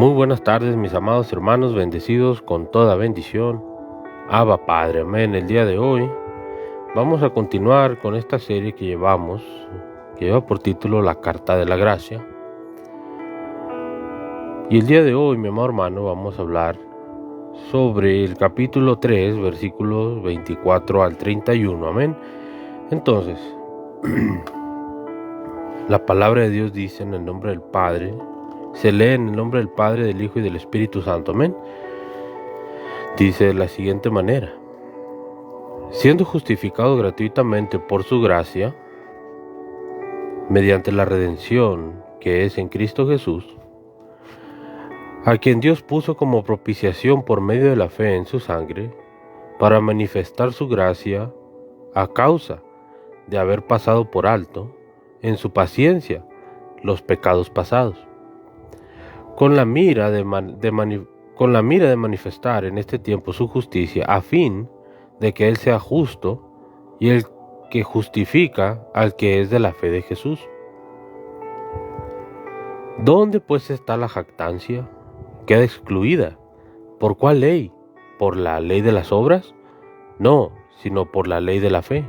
Muy buenas tardes, mis amados hermanos, bendecidos con toda bendición. Abba Padre, amén. El día de hoy vamos a continuar con esta serie que lleva por título La Carta de la Gracia. Y el día de hoy, mi amado hermano, vamos a hablar sobre el capítulo 3, versículos 24 al 31, amén. Entonces, la palabra de Dios dice en el nombre del Padre, se lee en el nombre del Padre, del Hijo y del Espíritu Santo, amén. Dice de la siguiente manera: siendo justificado gratuitamente por su gracia, mediante la redención que es en Cristo Jesús, a quien Dios puso como propiciación por medio de la fe en su sangre, para manifestar su gracia a causa de haber pasado por alto, en su paciencia, los pecados pasados, con la mira de manifestar en este tiempo su justicia, a fin de que Él sea justo y el que justifica al que es de la fe de Jesús. ¿Dónde pues está la jactancia? Queda excluida. ¿Por cuál ley? ¿Por la ley de las obras? No, sino por la ley de la fe.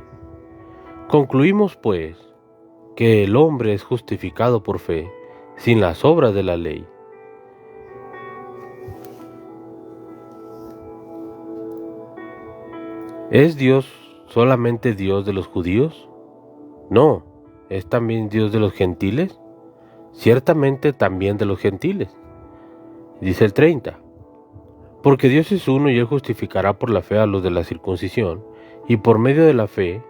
Concluimos pues que el hombre es justificado por fe, sin las obras de la ley. ¿Es Dios solamente Dios de los judíos? No, ¿es también Dios de los gentiles? Ciertamente también de los gentiles. Dice el 30. Porque Dios es uno y Él justificará por la fe a los de la circuncisión y por medio de la fe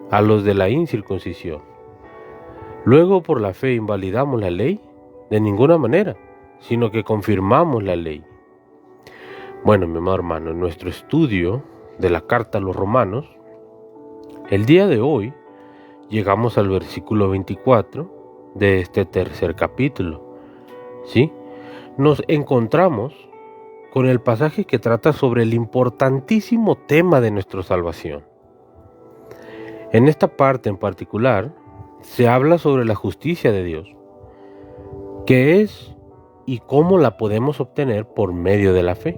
a los de la incircuncisión. Luego por la fe invalidamos la ley, de ninguna manera, sino que confirmamos la ley. Bueno, mi amado hermano, en nuestro estudio de la carta a los Romanos, el día de hoy llegamos al versículo 24 de este tercer capítulo. ¿Sí? Nos encontramos con el pasaje que trata sobre el importantísimo tema de nuestra salvación. En esta parte en particular se habla sobre la justicia de Dios, que es y cómo la podemos obtener por medio de la fe,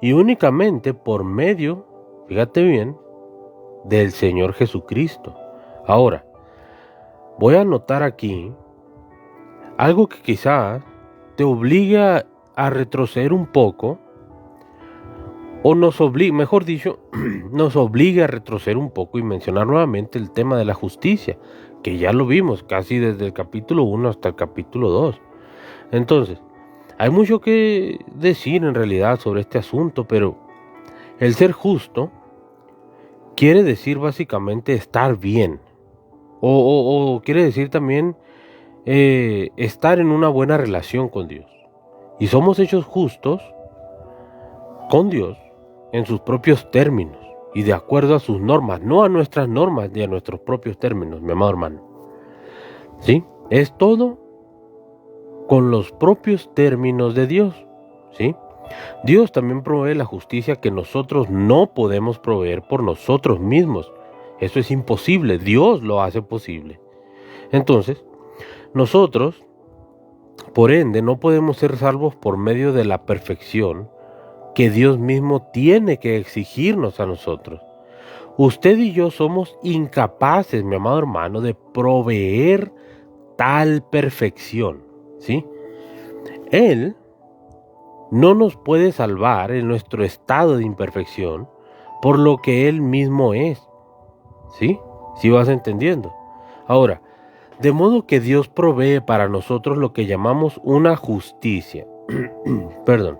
y únicamente por medio, fíjate bien, del Señor Jesucristo. Ahora, voy a anotar aquí algo que quizá te obliga a retroceder un poco, o nos obliga a retroceder un poco y mencionar nuevamente el tema de la justicia, que ya lo vimos casi desde el capítulo 1 hasta el capítulo 2. Entonces, hay mucho que decir en realidad sobre este asunto, pero el ser justo quiere decir básicamente estar bien, o quiere decir también estar en una buena relación con Dios. Y somos hechos justos con Dios en sus propios términos y de acuerdo a sus normas, no a nuestras normas ni a nuestros propios términos, mi amado hermano. ¿Sí? Es todo con los propios términos de Dios. ¿Sí? Dios también provee la justicia que nosotros no podemos proveer por nosotros mismos. Eso es imposible, Dios lo hace posible. Entonces, nosotros, por ende, no podemos ser salvos por medio de la perfección que Dios mismo tiene que exigirnos a nosotros. Usted y yo somos incapaces, mi amado hermano, de proveer tal perfección, ¿sí? Él no nos puede salvar en nuestro estado de imperfección por lo que Él mismo es, ¿sí? ¿Sí vas entendiendo? Ahora, de modo que Dios provee para nosotros lo que llamamos una justicia. Perdón.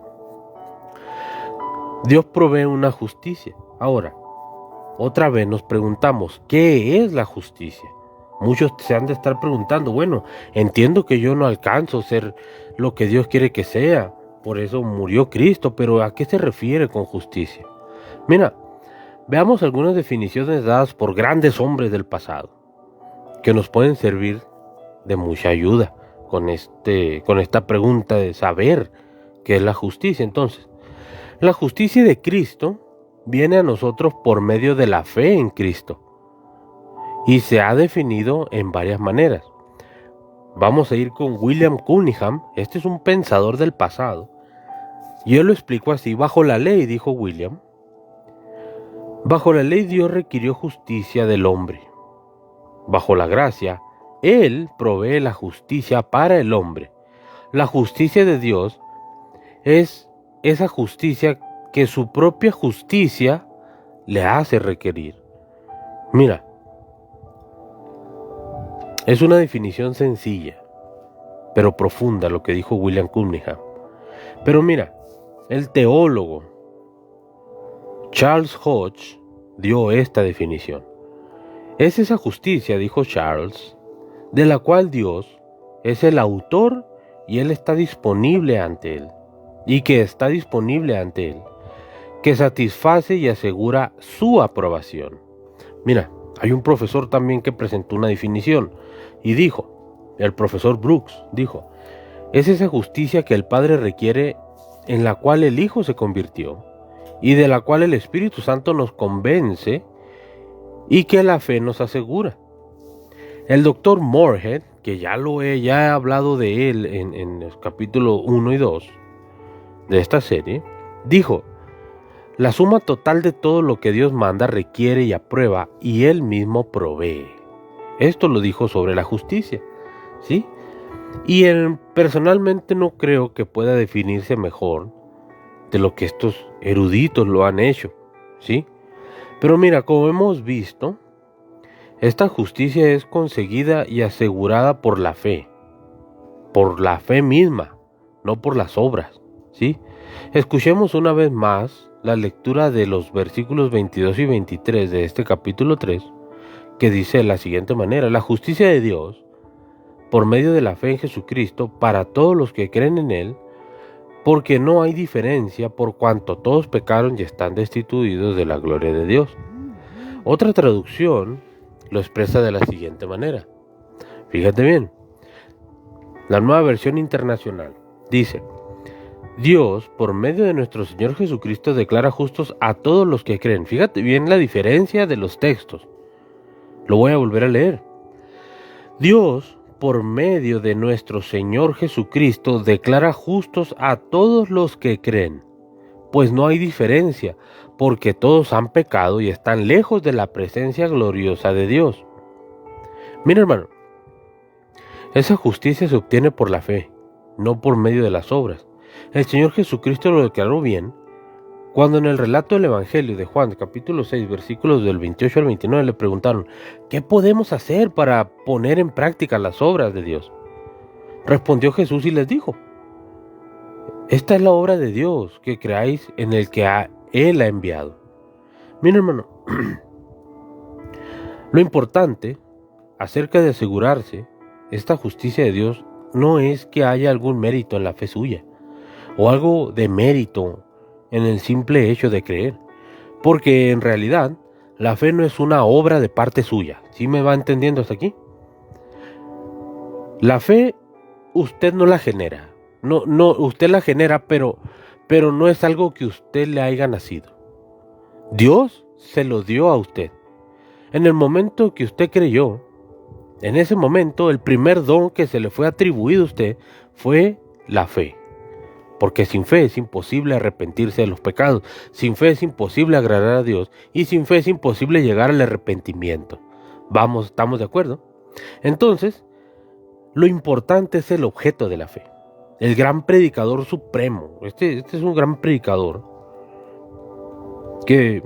Dios provee una justicia. Ahora, otra vez nos preguntamos, ¿qué es la justicia? Muchos se han de estar preguntando, bueno, entiendo que yo no alcanzo a ser lo que Dios quiere que sea, por eso murió Cristo, pero ¿a qué se refiere con justicia? Mira, veamos algunas definiciones dadas por grandes hombres del pasado, que nos pueden servir de mucha ayuda con esta pregunta de saber qué es la justicia. Entonces, la justicia de Cristo viene a nosotros por medio de la fe en Cristo y se ha definido en varias maneras. Vamos a ir con William Cunningham. Este es un pensador del pasado. Y él lo explicó así: bajo la ley, dijo William, bajo la ley Dios requirió justicia del hombre. Bajo la gracia, Él provee la justicia para el hombre. La justicia de Dios es esa justicia que su propia justicia le hace requerir. Mira, es una definición sencilla, pero profunda lo que dijo William Cunningham. Pero mira, el teólogo Charles Hodge dio esta definición. Es esa justicia, dijo Charles, de la cual Dios es el autor y Él está disponible ante Él, y que está disponible ante Él, que satisface y asegura su aprobación. Mira, hay un profesor también que presentó una definición y dijo, el profesor Brooks dijo, es esa justicia que el Padre requiere, en la cual el Hijo se convirtió y de la cual el Espíritu Santo nos convence y que la fe nos asegura. El doctor Moorhead, que ya he hablado de él en el capítulo 1 y 2 de esta serie, dijo, la suma total de todo lo que Dios manda, requiere y aprueba, y Él mismo provee. Esto lo dijo sobre la justicia, ¿sí? Y personalmente no creo que pueda definirse mejor de lo que estos eruditos lo han hecho, ¿sí? Pero mira, como hemos visto, esta justicia es conseguida y asegurada por la fe misma, no por las obras, ¿sí? Escuchemos una vez más la lectura de los versículos 22 y 23 de este capítulo 3, que dice de la siguiente manera: la justicia de Dios, por medio de la fe en Jesucristo, para todos los que creen en Él, porque no hay diferencia, por cuanto todos pecaron y están destituidos de la gloria de Dios. Otra traducción lo expresa de la siguiente manera. Fíjate bien, la Nueva Versión Internacional dice: Dios, por medio de nuestro Señor Jesucristo, declara justos a todos los que creen. Fíjate bien la diferencia de los textos. Lo voy a volver a leer. Dios, por medio de nuestro Señor Jesucristo, declara justos a todos los que creen, pues no hay diferencia, porque todos han pecado y están lejos de la presencia gloriosa de Dios. Mira, hermano, esa justicia se obtiene por la fe, no por medio de las obras. El Señor Jesucristo lo declaró bien cuando en el relato del Evangelio de Juan, capítulo 6, versículos del 28 al 29, le preguntaron: ¿qué podemos hacer para poner en práctica las obras de Dios? Respondió Jesús y les dijo: esta es la obra de Dios, que creáis en el que Él ha enviado. Mira, hermano, lo importante acerca de asegurarse esta justicia de Dios no es que haya algún mérito en la fe suya, o algo de mérito en el simple hecho de creer, porque en realidad la fe no es una obra de parte suya. ¿Sí me va entendiendo hasta aquí? La fe usted no la genera, no, usted la genera, pero no es algo que usted le haya nacido. Dios se lo dio a usted. En el momento que usted creyó, en ese momento el primer don que se le fue atribuido a usted fue la fe. Porque sin fe es imposible arrepentirse de los pecados, sin fe es imposible agradar a Dios y sin fe es imposible llegar al arrepentimiento. Vamos, ¿estamos de acuerdo? Entonces, lo importante es el objeto de la fe. El gran predicador supremo, este es un gran predicador que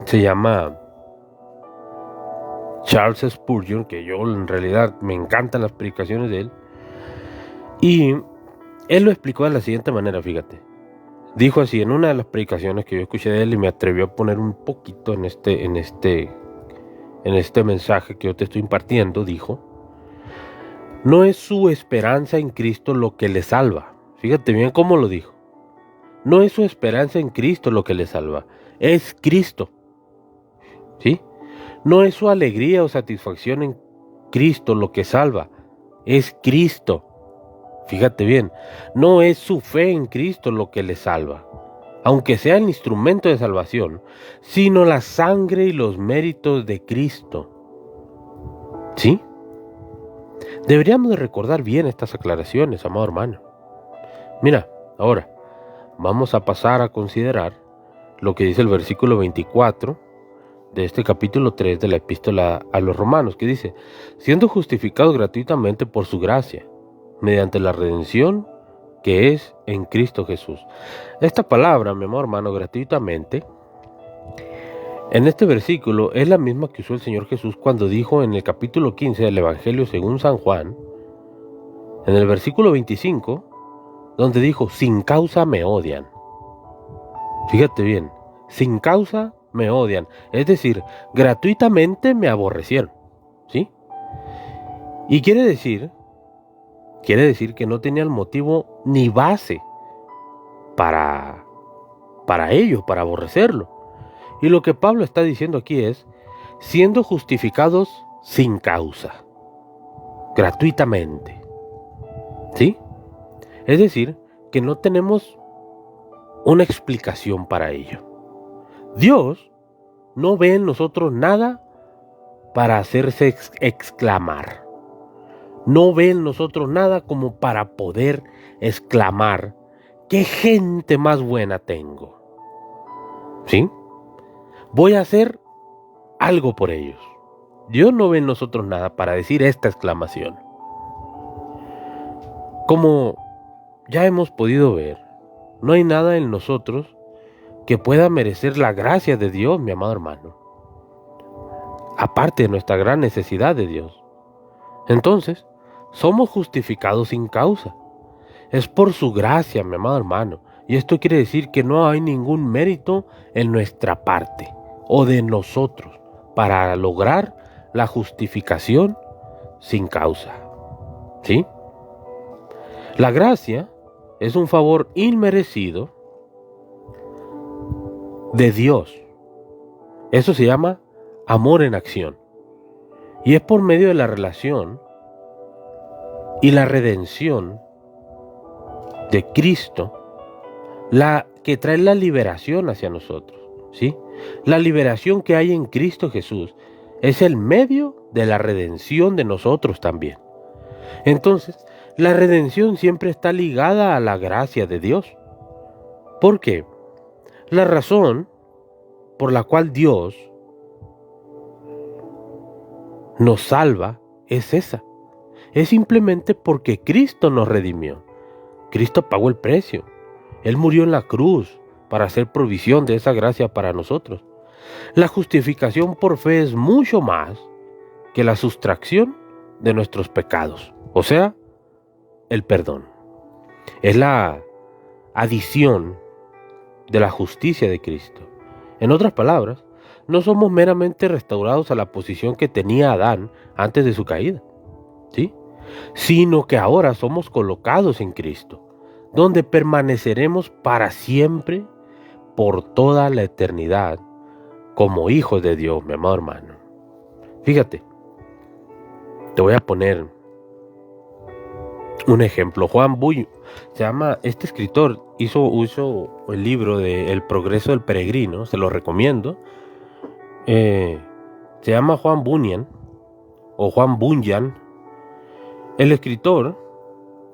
se llama Charles Spurgeon, que yo en realidad me encantan las predicaciones de él, y él lo explicó de la siguiente manera, fíjate. Dijo así en una de las predicaciones que yo escuché de él, y me atrevió a poner un poquito en este mensaje que yo te estoy impartiendo. Dijo: no es su esperanza en Cristo lo que le salva. Fíjate bien cómo lo dijo. No es su esperanza en Cristo lo que le salva, es Cristo. ¿Sí? No es su alegría o satisfacción en Cristo lo que salva, es Cristo. Fíjate bien, no es su fe en Cristo lo que le salva, aunque sea el instrumento de salvación, sino la sangre y los méritos de Cristo. ¿Sí? Deberíamos de recordar bien estas aclaraciones, amado hermano. Mira, ahora vamos a pasar a considerar lo que dice el versículo 24 de este capítulo 3 de la epístola a los romanos, que dice: siendo justificados gratuitamente por su gracia, mediante la redención que es en Cristo Jesús. Esta palabra, mi amado hermano, gratuitamente, en este versículo es la misma que usó el Señor Jesús cuando dijo en el capítulo 15 del Evangelio según San Juan, en el versículo 25, donde dijo: sin causa me odian. Fíjate bien, sin causa me odian, es decir, gratuitamente me aborrecieron, ¿sí? Y quiere decir que no tenían motivo ni base para ello, para aborrecerlo. Y lo que Pablo está diciendo aquí es: siendo justificados sin causa, gratuitamente, ¿sí? Es decir, que no tenemos una explicación para ello. Dios no ve en nosotros nada para hacerse exclamar. No ve en nosotros nada como para poder exclamar: ¡qué gente más buena tengo! ¿Sí? Voy a hacer algo por ellos. Dios no ve en nosotros nada para decir esta exclamación. Como ya hemos podido ver, no hay nada en nosotros que pueda merecer la gracia de Dios, mi amado hermano, aparte de nuestra gran necesidad de Dios. Entonces, somos justificados sin causa. Es por su gracia, mi amado hermano. Y esto quiere decir que no hay ningún mérito en nuestra parte o de nosotros para lograr la justificación sin causa. ¿Sí? La gracia es un favor inmerecido de Dios. Eso se llama amor en acción. Y es por medio de la relación y la redención de Cristo la que trae la liberación hacia nosotros, ¿sí? La liberación que hay en Cristo Jesús es el medio de la redención de nosotros también. Entonces, la redención siempre está ligada a la gracia de Dios. ¿Por qué? La razón por la cual Dios nos salva es esa. Es simplemente porque Cristo nos redimió. Cristo pagó el precio. Él murió en la cruz para hacer provisión de esa gracia para nosotros. La justificación por fe es mucho más que la sustracción de nuestros pecados, o sea, el perdón. Es la adición de la justicia de Cristo. En otras palabras, no somos meramente restaurados a la posición que tenía Adán antes de su caída, ¿sí? Sino que ahora somos colocados en Cristo, donde permaneceremos para siempre, por toda la eternidad, como hijos de Dios, mi amado hermano. Fíjate, te voy a poner un ejemplo. Juan Bunyan, este escritor hizo el libro de El progreso del peregrino, se lo recomiendo. Se llama Juan Bunyan, o Juan Bunyan. El escritor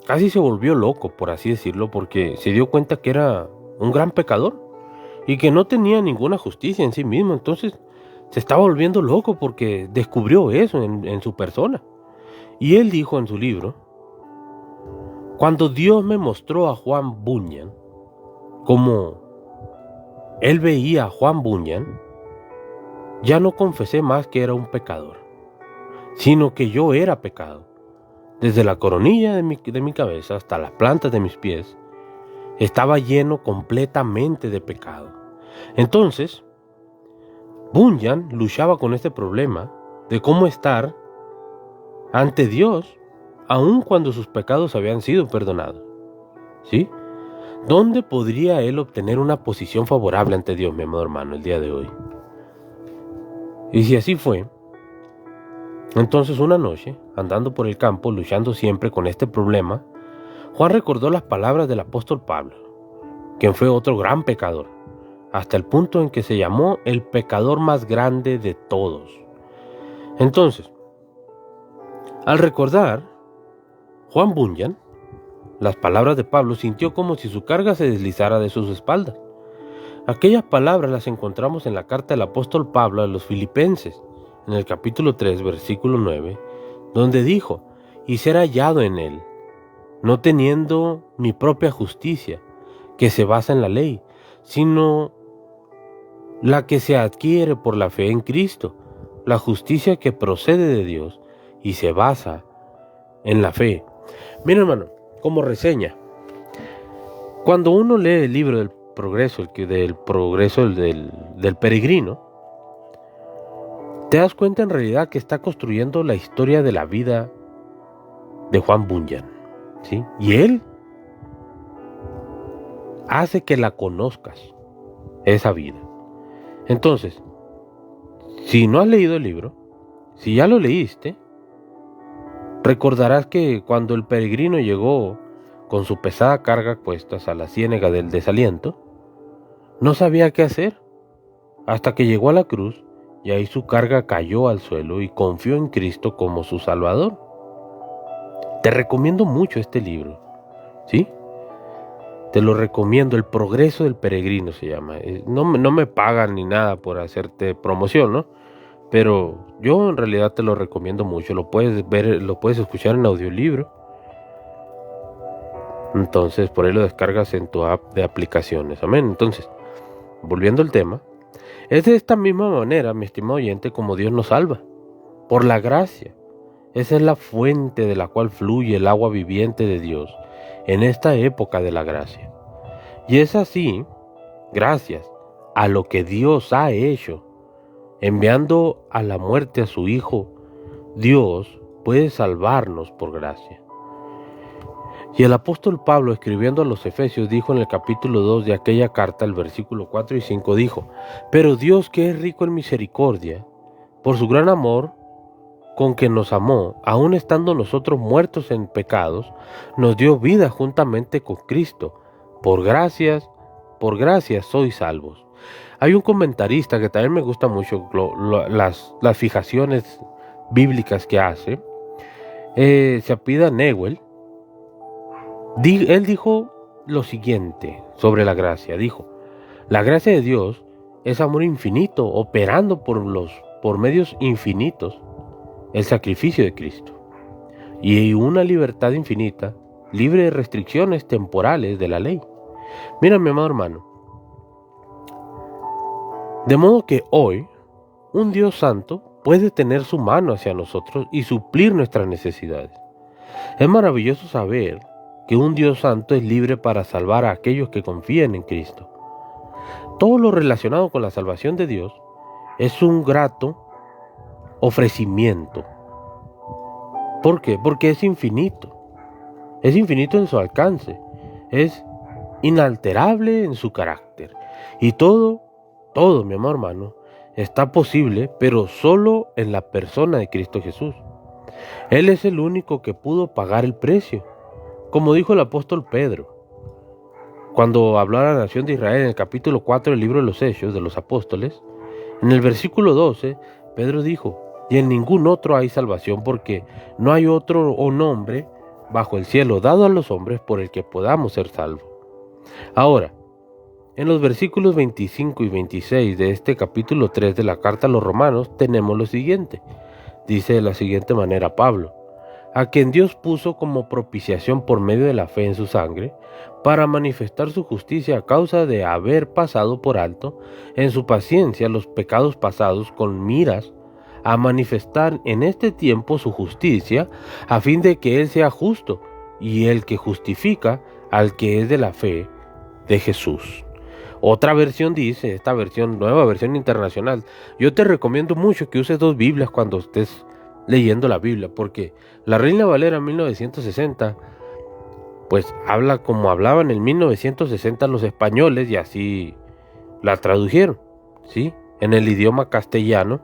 casi se volvió loco, por así decirlo, porque se dio cuenta que era un gran pecador y que no tenía ninguna justicia en sí mismo. Entonces se estaba volviendo loco porque descubrió eso en su persona. Y él dijo en su libro: cuando Dios me mostró a Juan Bunyan como él veía a Juan Bunyan, ya no confesé más que era un pecador, sino que yo era pecado. Desde la coronilla de mi cabeza hasta las plantas de mis pies, estaba lleno completamente de pecado. Entonces, Bunyan luchaba con este problema de cómo estar ante Dios, aun cuando sus pecados habían sido perdonados. ¿Sí? ¿Dónde podría él obtener una posición favorable ante Dios, mi amado hermano, el día de hoy? Y si así fue, entonces una noche, andando por el campo, luchando siempre con este problema, Juan recordó las palabras del apóstol Pablo, quien fue otro gran pecador, hasta el punto en que se llamó el pecador más grande de todos. Entonces, al recordar Juan Bunyan, las palabras de Pablo, sintió como si su carga se deslizara de sus espaldas. Aquellas palabras las encontramos en la carta del apóstol Pablo a los Filipenses, en el capítulo 3, versículo 9, donde dijo: y ser hallado en él, no teniendo mi propia justicia, que se basa en la ley, sino la que se adquiere por la fe en Cristo, la justicia que procede de Dios y se basa en la fe. Mira, hermano, como reseña, cuando uno lee el libro del progreso, del peregrino, te das cuenta en realidad que está construyendo la historia de la vida de Juan Bunyan, ¿sí? Y él hace que la conozcas, esa vida. Entonces, si no has leído el libro, si ya lo leíste, recordarás que cuando el peregrino llegó con su pesada carga cuestas a la ciénaga del desaliento, no sabía qué hacer, hasta que llegó a la cruz y ahí su carga cayó al suelo y confió en Cristo como su Salvador. Te recomiendo mucho este libro, ¿sí? Te lo recomiendo, El progreso del peregrino se llama. No me pagan ni nada por hacerte promoción, ¿no? Pero yo en realidad te lo recomiendo mucho. Lo puedes ver, lo puedes escuchar en audiolibro. Entonces por ahí lo descargas en tu app de aplicaciones. Amén. Entonces, volviendo al tema, es de esta misma manera, mi estimado oyente, como Dios nos salva. Por la gracia. Esa es la fuente de la cual fluye el agua viviente de Dios en esta época de la gracia. Y es así, gracias a lo que Dios ha hecho, enviando a la muerte a su Hijo, Dios puede salvarnos por gracia. Y el apóstol Pablo, escribiendo a los Efesios, dijo en el capítulo 2 de aquella carta, el versículo 4 y 5, dijo: pero Dios, que es rico en misericordia, por su gran amor con que nos amó, aun estando nosotros muertos en pecados, nos dio vida juntamente con Cristo. Por gracia sois salvos. Hay un comentarista que también me gusta mucho las fijaciones bíblicas que hace. Se apellida Newell. Él dijo lo siguiente sobre la gracia. Dijo: la gracia de Dios es amor infinito, operando por medios infinitos el sacrificio de Cristo, y una libertad infinita, libre de restricciones temporales de la ley. Mira, mi amado hermano, de modo que hoy un Dios santo puede tener su mano hacia nosotros y suplir nuestras necesidades. Es maravilloso saber que un Dios santo es libre para salvar a aquellos que confían en Cristo. Todo lo relacionado con la salvación de Dios es un grato ofrecimiento. ¿Por qué? Porque es infinito en su alcance, es inalterable en su carácter, y todo, mi amor hermano, está posible, pero solo en la persona de Cristo Jesús. Él es el único que pudo pagar el precio, como dijo el apóstol Pedro, cuando habló a la nación de Israel en el capítulo 4 del libro de los Hechos de los Apóstoles. En el versículo 12, Pedro dijo: y en ningún otro hay salvación, porque no hay otro nombre bajo el cielo dado a los hombres por el que podamos ser salvos. Ahora, en los versículos 25 y 26 de este capítulo 3 de la carta a los Romanos tenemos lo siguiente. Dice de la siguiente manera Pablo: a quien Dios puso como propiciación por medio de la fe en su sangre, para manifestar su justicia a causa de haber pasado por alto en su paciencia los pecados pasados, con miras a manifestar en este tiempo su justicia, a fin de que Él sea justo y el que justifica al que es de la fe de Jesús. Otra versión dice, esta versión, nueva versión internacional: yo te recomiendo mucho que uses dos Biblias cuando estés leyendo la Biblia, porque la Reina Valera 1960 pues habla como hablaban en 1960 los españoles, y así la tradujeron, ¿sí?, en el idioma castellano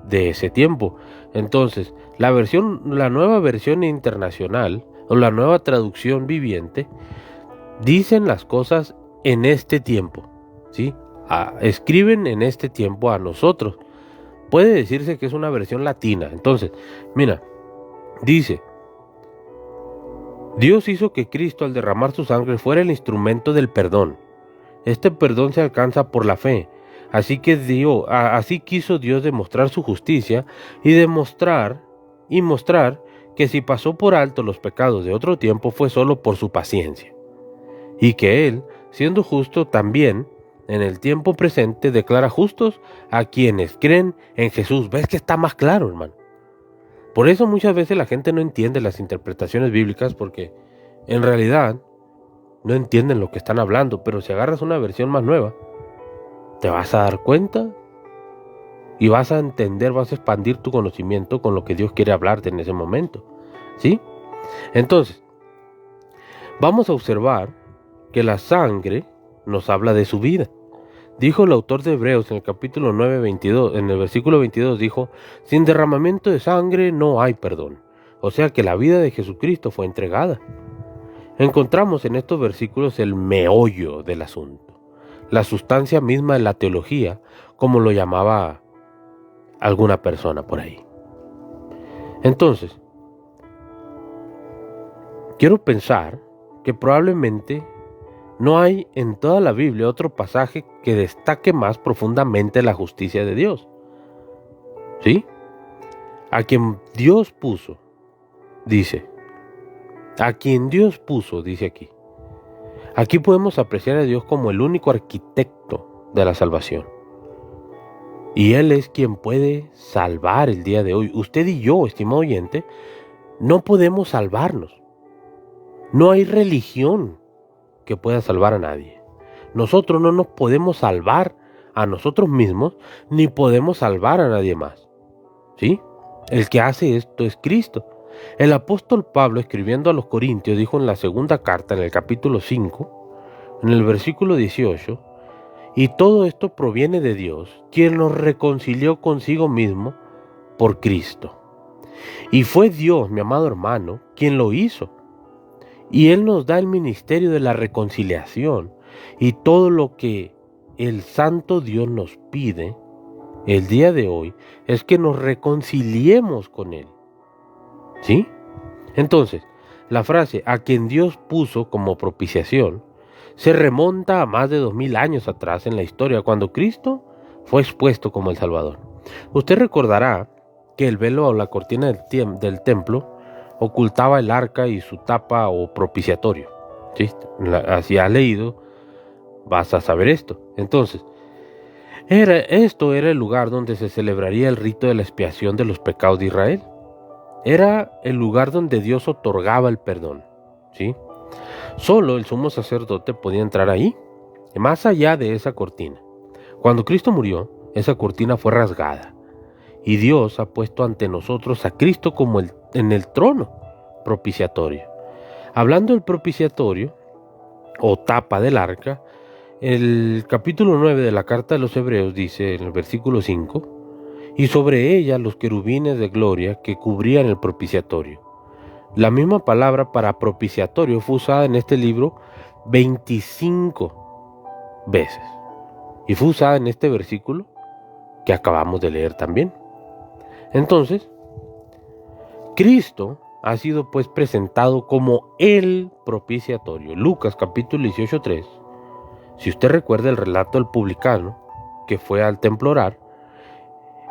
de ese tiempo. Entonces, la nueva versión internacional, o la nueva traducción viviente, dicen las cosas en este tiempo, ¿sí? Escriben en este tiempo a nosotros. Puede decirse que es una versión latina. Entonces, mira, dice: Dios hizo que Cristo, al derramar su sangre, fuera el instrumento del perdón. Este perdón se alcanza por la fe. Así quiso Dios demostrar su justicia y mostrar que si pasó por alto los pecados de otro tiempo fue solo por su paciencia. Y que Él, siendo justo también, en el tiempo presente declara justos a quienes creen en Jesús. ¿Ves que está más claro, hermano? Por eso muchas veces la gente no entiende las interpretaciones bíblicas, porque en realidad no entienden lo que están hablando. Pero si agarras una versión más nueva, te vas a dar cuenta y vas a entender, vas a expandir tu conocimiento con lo que Dios quiere hablarte en ese momento, ¿sí? Entonces, vamos a observar que la sangre nos habla de su vida. Dijo el autor de Hebreos en el capítulo 9, 22, en el versículo 22 dijo: sin derramamiento de sangre no hay perdón. O sea que la vida de Jesucristo fue entregada. Encontramos en estos versículos el meollo del asunto, la sustancia misma de la teología, como lo llamaba alguna persona por ahí. Entonces, quiero pensar que probablemente no hay en toda la Biblia otro pasaje que destaque más profundamente la justicia de Dios. ¿Sí? A quien Dios puso, dice. A quien Dios puso, dice aquí. Aquí podemos apreciar a Dios como el único arquitecto de la salvación. Y Él es quien puede salvar el día de hoy. Usted y yo, estimado oyente, no podemos salvarnos. No hay religión que pueda salvar a nadie. Nosotros no nos podemos salvar a nosotros mismos, ni podemos salvar a nadie más. ¿Sí? El que hace esto es Cristo. El apóstol Pablo, escribiendo a los Corintios, dijo en la segunda carta, en el capítulo 5, en el versículo 18, y todo esto proviene de Dios, quien nos reconcilió consigo mismo por Cristo. Y fue Dios, mi amado hermano, quien lo hizo. Y Él nos da el ministerio de la reconciliación, y todo lo que el Santo Dios nos pide el día de hoy es que nos reconciliemos con Él. ¿Sí? Entonces, la frase "a quien Dios puso como propiciación" se remonta a más de 2000 años atrás en la historia, cuando Cristo fue expuesto como el Salvador. Usted recordará que el velo o la cortina del templo ocultaba el arca y su tapa o propiciatorio. ¿Sí? Si has leído, vas a saber esto. Entonces, esto era el lugar donde se celebraría el rito de la expiación de los pecados de Israel. Era el lugar donde Dios otorgaba el perdón. ¿Sí? Solo el sumo sacerdote podía entrar ahí, más allá de esa cortina. Cuando Cristo murió, esa cortina fue rasgada. Y Dios ha puesto ante nosotros a Cristo como en el trono propiciatorio. Hablando del propiciatorio, o tapa del arca, el capítulo 9 de la carta de los Hebreos dice en el versículo 5, y sobre ella los querubines de gloria que cubrían el propiciatorio. La misma palabra para propiciatorio fue usada en este libro 25 veces. Y fue usada en este versículo que acabamos de leer también. Entonces, Cristo ha sido pues presentado como el propiciatorio. Lucas capítulo 18:3. Si usted recuerda el relato del publicano que fue al templo a orar,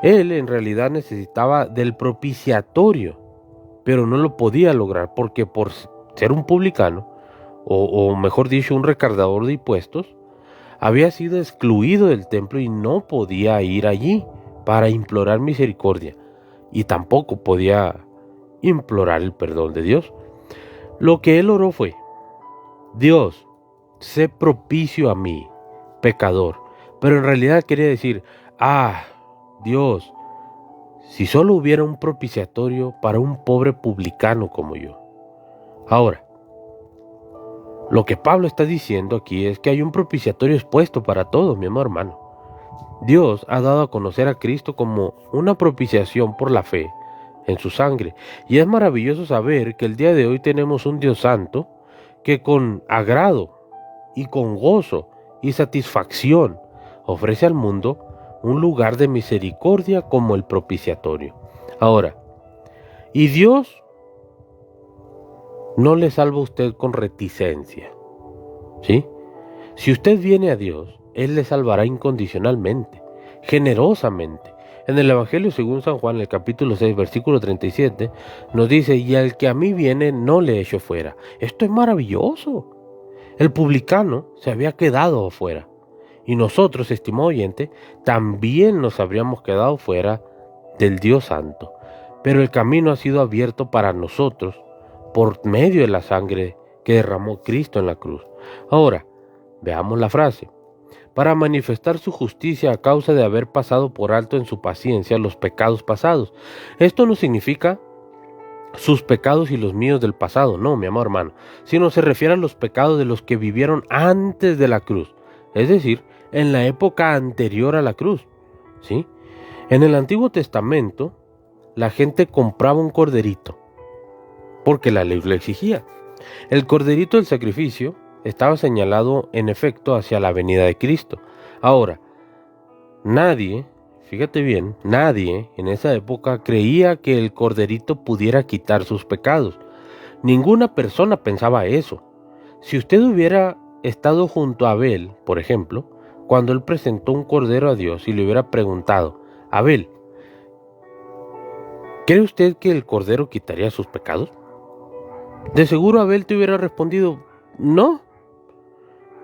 él en realidad necesitaba del propiciatorio, pero no lo podía lograr porque por ser un publicano, o mejor dicho, un recaudador de impuestos, había sido excluido del templo y no podía ir allí para implorar misericordia, y tampoco podía implorar el perdón de Dios. Lo que él oró fue: Dios, sé propicio a mí, pecador. Pero en realidad quería decir: Dios, si solo hubiera un propiciatorio para un pobre publicano como yo. Ahora, lo que Pablo está diciendo aquí es que hay un propiciatorio expuesto para todos, mi amado hermano. Dios ha dado a conocer a Cristo como una propiciación por la fe en su sangre. Y es maravilloso saber que el día de hoy tenemos un Dios santo que con agrado y con gozo y satisfacción ofrece al mundo un lugar de misericordia como el propiciatorio. Ahora, y Dios no le salva a usted con reticencia, ¿sí? Si usted viene a Dios, Él le salvará incondicionalmente, generosamente. En el Evangelio según San Juan, el capítulo 6, versículo 37, nos dice, y al que a mí viene no le echo fuera. Esto es maravilloso. El publicano se había quedado afuera. Y nosotros, estimado oyente, también nos habríamos quedado fuera del Dios Santo. Pero el camino ha sido abierto para nosotros por medio de la sangre que derramó Cristo en la cruz. Ahora, veamos la frase. Para manifestar su justicia a causa de haber pasado por alto en su paciencia los pecados pasados. Esto no significa sus pecados y los míos del pasado, no, mi amado hermano, sino se refiere a los pecados de los que vivieron antes de la cruz, es decir, en la época anterior a la cruz, ¿sí? En el Antiguo Testamento, la gente compraba un corderito, porque la ley lo exigía. El corderito del sacrificio estaba señalado en efecto hacia la venida de Cristo. Ahora, nadie, fíjate bien, nadie en esa época creía que el corderito pudiera quitar sus pecados. Ninguna persona pensaba eso. Si usted hubiera estado junto a Abel, por ejemplo, cuando él presentó un cordero a Dios y le hubiera preguntado, Abel, ¿cree usted que el cordero quitaría sus pecados? De seguro Abel te hubiera respondido, no.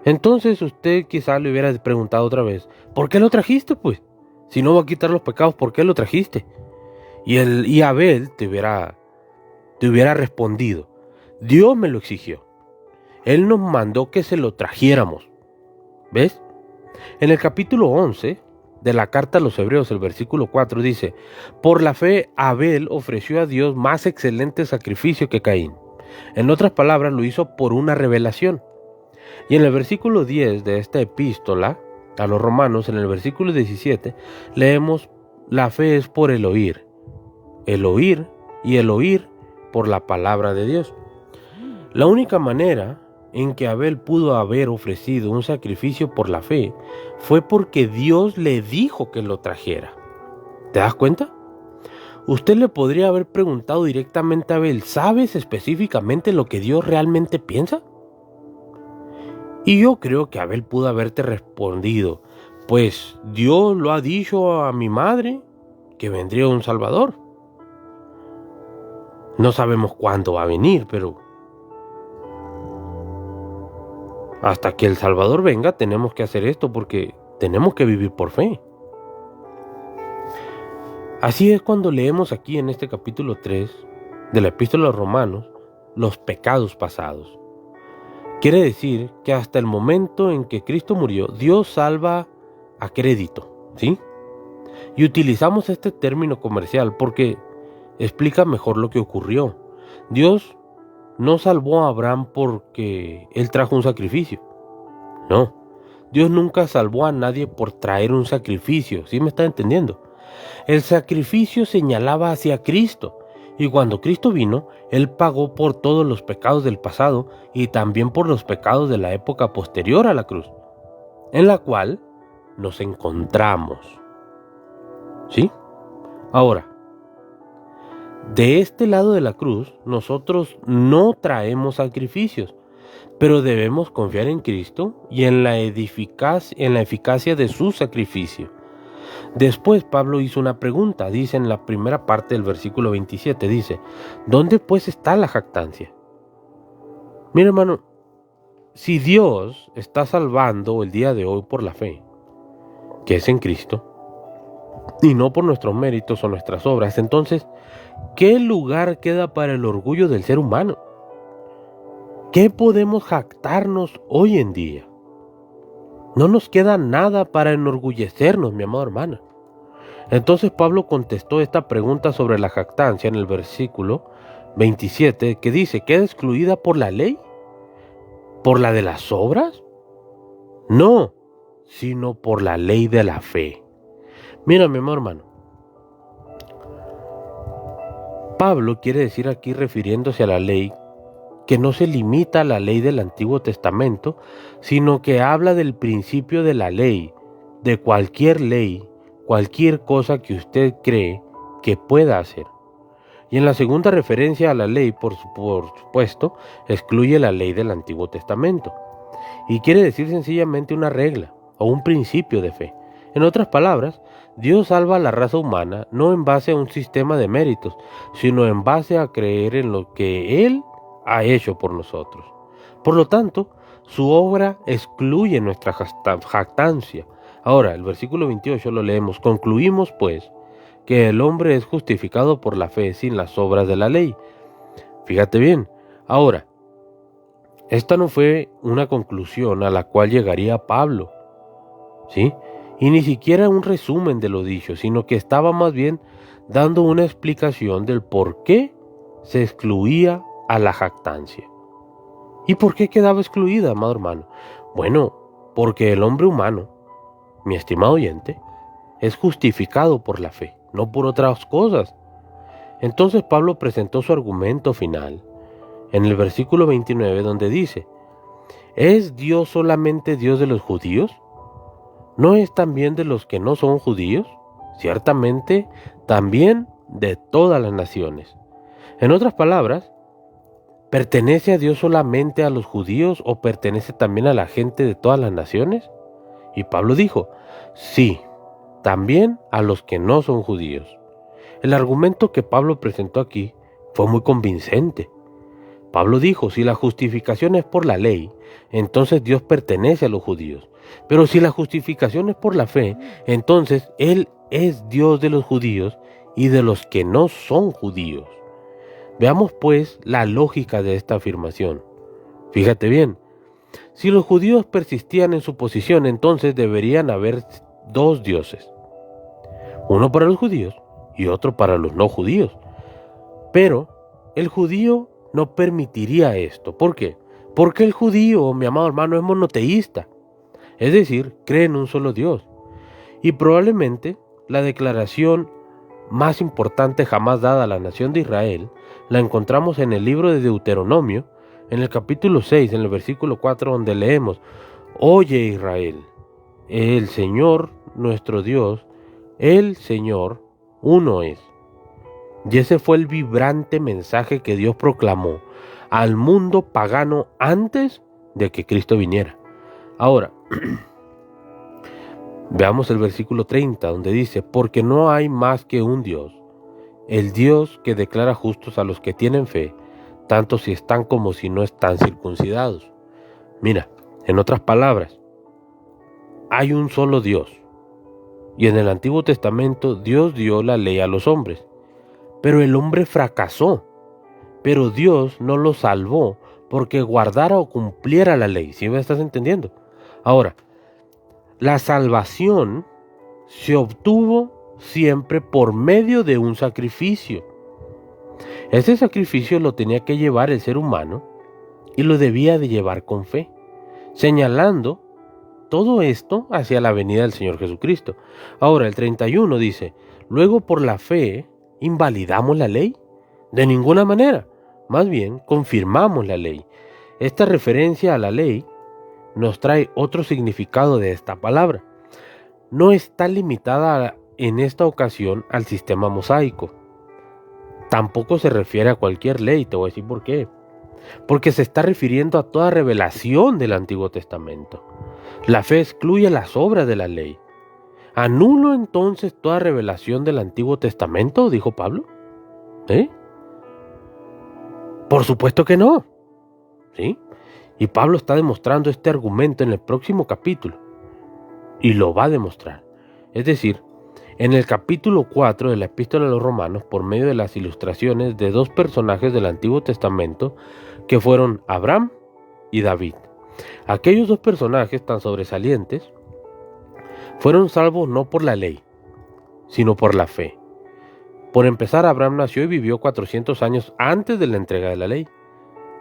Entonces usted quizá le hubiera preguntado otra vez, ¿por qué lo trajiste pues? Si no va a quitar los pecados, ¿por qué lo trajiste? Y Abel te hubiera respondido, Dios me lo exigió. Él nos mandó que se lo trajéramos. ¿Ves? En el capítulo 11 de la carta a los Hebreos, el versículo 4 dice, por la fe Abel ofreció a Dios más excelente sacrificio que Caín. En otras palabras, lo hizo por una revelación. Y en el versículo 10 de esta epístola a los Romanos, en el versículo 17, leemos, la fe es por el oír y el oír por la palabra de Dios. La única manera en que Abel pudo haber ofrecido un sacrificio por la fe fue porque Dios le dijo que lo trajera. ¿Te das cuenta? Usted le podría haber preguntado directamente a Abel, ¿sabes específicamente lo que Dios realmente piensa? Y yo creo que Abel pudo haberte respondido, pues Dios lo ha dicho a mi madre que vendría un Salvador. No sabemos cuándo va a venir, pero hasta que el Salvador venga tenemos que hacer esto porque tenemos que vivir por fe. Así es cuando leemos aquí en este capítulo 3 de la epístola a los Romanos los pecados pasados. Quiere decir que hasta el momento en que Cristo murió, Dios salva a crédito, ¿sí? Y utilizamos este término comercial porque explica mejor lo que ocurrió. Dios no salvó a Abraham porque él trajo un sacrificio. No, Dios nunca salvó a nadie por traer un sacrificio, ¿sí me está entendiendo? El sacrificio señalaba hacia Cristo. Y cuando Cristo vino, Él pagó por todos los pecados del pasado y también por los pecados de la época posterior a la cruz, en la cual nos encontramos. ¿Sí? Ahora, de este lado de la cruz, nosotros no traemos sacrificios, pero debemos confiar en Cristo y en la eficacia de su sacrificio. Después Pablo hizo una pregunta, dice en la primera parte del versículo 27, dice, ¿dónde pues está la jactancia? Mira hermano, si Dios está salvando el día de hoy por la fe, que es en Cristo, y no por nuestros méritos o nuestras obras, entonces, ¿qué lugar queda para el orgullo del ser humano? ¿Qué podemos jactarnos hoy en día? No nos queda nada para enorgullecernos, mi amada hermana. Entonces Pablo contestó esta pregunta sobre la jactancia en el versículo 27, que dice, ¿queda excluida por la ley? ¿Por la de las obras? No, sino por la ley de la fe. Mira, mi amado hermano, Pablo quiere decir aquí, refiriéndose a la ley, que no se limita a la ley del Antiguo Testamento, sino que habla del principio de la ley, de cualquier ley, cualquier cosa que usted cree que pueda hacer. Y en la segunda referencia a la ley, por supuesto, excluye la ley del Antiguo Testamento. Y quiere decir sencillamente una regla o un principio de fe. En otras palabras, Dios salva a la raza humana no en base a un sistema de méritos, sino en base a creer en lo que Él ha hecho por nosotros. Por lo tanto, su obra excluye nuestra jactancia. Ahora, el versículo 28 lo leemos. Concluimos, pues, que el hombre es justificado por la fe sin las obras de la ley. Fíjate bien. Ahora, esta no fue una conclusión a la cual llegaría Pablo, ¿sí? Y ni siquiera un resumen de lo dicho, sino que estaba más bien dando una explicación del por qué se excluía a la jactancia. ¿Y por qué quedaba excluida, amado hermano? Bueno, porque el hombre humano, mi estimado oyente, es justificado por la fe, no por otras cosas. Entonces Pablo presentó su argumento final en el versículo 29, donde dice: ¿es Dios solamente Dios de los judíos? ¿No es también de los que no son judíos? Ciertamente, también de todas las naciones. En otras palabras, ¿pertenece a Dios solamente a los judíos o pertenece también a la gente de todas las naciones? Y Pablo dijo: sí, también a los que no son judíos. El argumento que Pablo presentó aquí fue muy convincente. Pablo dijo: si la justificación es por la ley, entonces Dios pertenece a los judíos. Pero si la justificación es por la fe, entonces Él es Dios de los judíos y de los que no son judíos. Veamos pues la lógica de esta afirmación. Fíjate bien, si los judíos persistían en su posición, entonces deberían haber dos dioses. Uno para los judíos y otro para los no judíos. Pero el judío no permitiría esto. ¿Por qué? Porque el judío, mi amado hermano, es monoteísta. Es decir, cree en un solo Dios. Y probablemente la declaración más importante jamás dada a la nación de Israel la encontramos en el libro de Deuteronomio, en el capítulo 6, en el versículo 4, donde leemos: oye Israel, el Señor nuestro Dios, el Señor uno es. Y ese fue el vibrante mensaje que Dios proclamó al mundo pagano antes de que Cristo viniera. Ahora, veamos el versículo 30, donde dice: porque no hay más que un Dios, el Dios que declara justos a los que tienen fe, tanto si están como si no están circuncidados. Mira, en otras palabras, hay un solo Dios. Y en el Antiguo Testamento Dios dio la ley a los hombres. Pero el hombre fracasó. Pero Dios no lo salvó porque guardara o cumpliera la ley. ¿Sí me estás entendiendo? Ahora, la salvación se obtuvo siempre por medio de un sacrificio. Ese sacrificio lo tenía que llevar el ser humano y lo debía de llevar con fe, señalando todo esto hacia la venida del Señor Jesucristo. Ahora, el 31 dice: luego por la fe, ¿invalidamos la ley? De ninguna manera. Más bien, confirmamos la ley. Esta referencia a la ley nos trae otro significado de esta palabra. No está limitada en esta ocasión al sistema mosaico. Tampoco se refiere a cualquier ley, te voy a decir por qué. Porque se está refiriendo a toda revelación del Antiguo Testamento. La fe excluye las obras de la ley. ¿Anulo entonces toda revelación del Antiguo Testamento?, dijo Pablo. Por supuesto que no. ¿Sí? Y Pablo está demostrando este argumento en el próximo capítulo. Y lo va a demostrar. Es decir, en el capítulo 4 de la Epístola a los Romanos, por medio de las ilustraciones de dos personajes del Antiguo Testamento, que fueron Abraham y David. Aquellos dos personajes tan sobresalientes fueron salvos no por la ley, sino por la fe. Por empezar, Abraham nació y vivió 400 años antes de la entrega de la ley.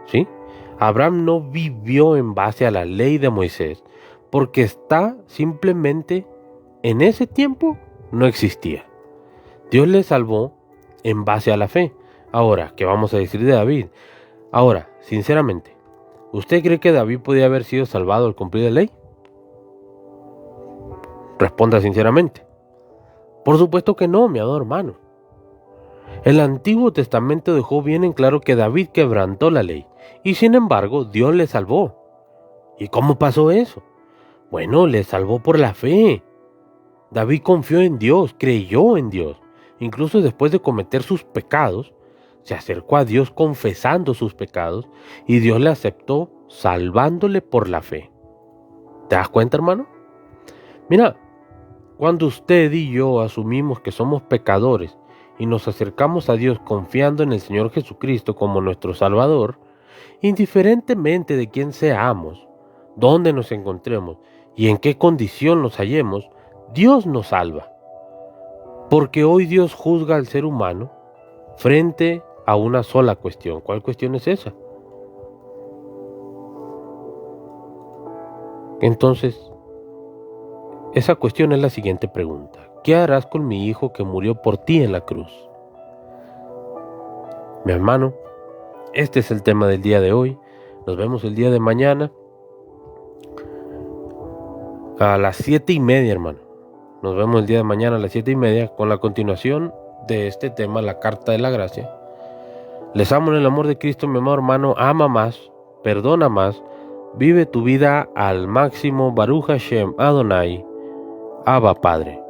¿Sí? Abraham no vivió en base a la ley de Moisés, porque simplemente en ese tiempo no existía. Dios le salvó en base a la fe. Ahora, ¿qué vamos a decir de David? Ahora, sinceramente, ¿usted cree que David podía haber sido salvado al cumplir la ley? Responda sinceramente. Por supuesto que no, mi amado hermano. El Antiguo Testamento dejó bien en claro que David quebrantó la ley, y sin embargo Dios le salvó. ¿Y cómo pasó eso? Bueno, le salvó por la fe. David confió en Dios, creyó en Dios. Incluso después de cometer sus pecados, se acercó a Dios confesando sus pecados y Dios le aceptó salvándole por la fe. ¿Te das cuenta, hermano? Mira, cuando usted y yo asumimos que somos pecadores y nos acercamos a Dios confiando en el Señor Jesucristo como nuestro Salvador, indiferentemente de quién seamos, dónde nos encontremos y en qué condición nos hallemos, Dios nos salva. Porque hoy Dios juzga al ser humano frente a una sola cuestión. ¿Cuál cuestión es esa? Entonces, esa cuestión es la siguiente pregunta. ¿Qué harás con mi hijo que murió por ti en la cruz? Mi hermano, este es el tema del día de hoy. Nos vemos el día de mañana a las 7:30, hermano. Nos vemos el día de mañana a las 7:30 con la continuación de este tema, la carta de la gracia. Les amo en el amor de Cristo, mi amado hermano. Ama más, perdona más, vive tu vida al máximo. Baruch Hashem Adonai, Abba Padre.